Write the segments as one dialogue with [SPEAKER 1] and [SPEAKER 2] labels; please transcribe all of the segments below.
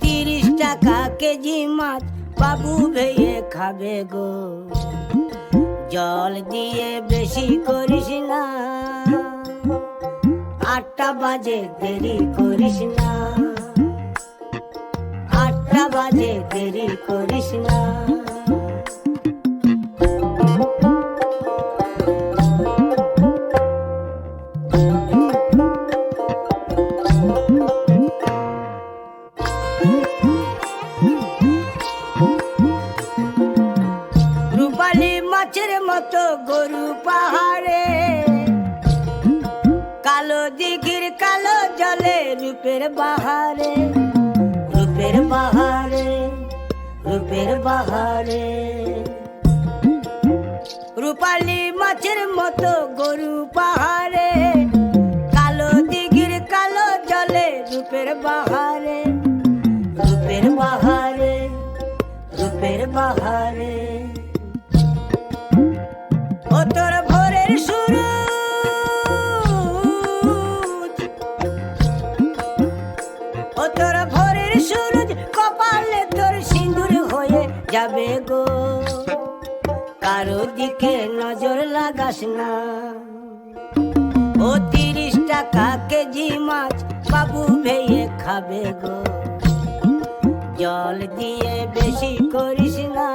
[SPEAKER 1] 30 টাকা কেজি মাছ বাবু ভেয়ে খাবে গো। জল দিয়ে বেশি করিস না, 8টা বাজে দেরি করিস না, 8টা বাজে দেরি করিস না। রূপালী মাছের মতো গরু পাহাড়ে, কালো দিঘির কালো জলে রূপের বাহারে, রূপের বাহারে, রূপের বাহারে। রূপালী মাছের মতো গরু পাহাড়ে, কালো দিঘির কালো জলে রূপের বাহারে, রূপের বাহারে, রূপের বাহারে। ও তোর ভোরের সুরুজ, ও তোর ভোরের সুরুজ, কপালে তোর সিঁদুর হয়ে যাবে গো। কারো দিকে নজর লাগাস না। ও 30 টাকা কেজি মাছ বাবু ভেয়ে খাবে গো। জল দিয়ে বেশি করিস না,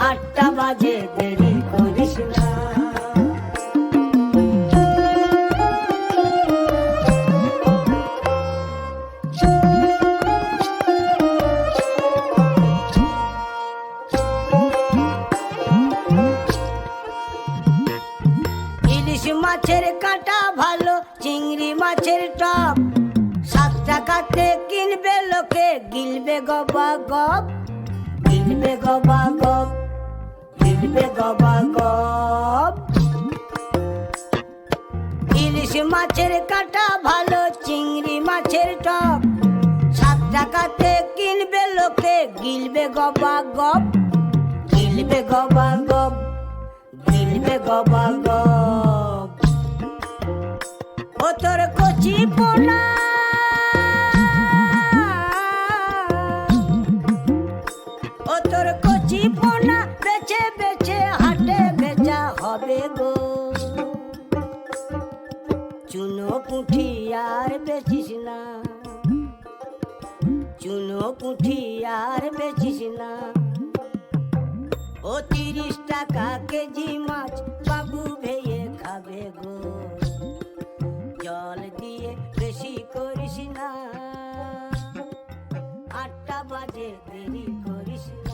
[SPEAKER 1] 8টা বাজে দেরি করিস না। ইলিশ মাছের কাঁটা ভালো, চিংড়ি মাছের টক, 7 টাকাতে কিনবে লোকে, গিলবে গবা গপ, গিলবে গবা গপ, গিলবে গবা গপ। ইলিশ মাছের কাঁটা ভালো, চিংড়ি মাছের টক, 7 টাকাতে কিনবে লোকে, গিলবে গবা গপ, গিলবে গবা গপ, গিলবে গবা গপ। ও তোর কচি পোনা, ও তোর কচি পোনা বেছে বেছে হাটে বেচা হবে গো। চুনো পুঁঠি আর বেচিস না, চুনো পুঁঠি আর বেচিস না। ও 30 টাকা কেজি মাছ বাবু ভেয়ে খাবে গো। জল দিয়ে বেশি করিস না, 8টা বাজে দেরি করিস না।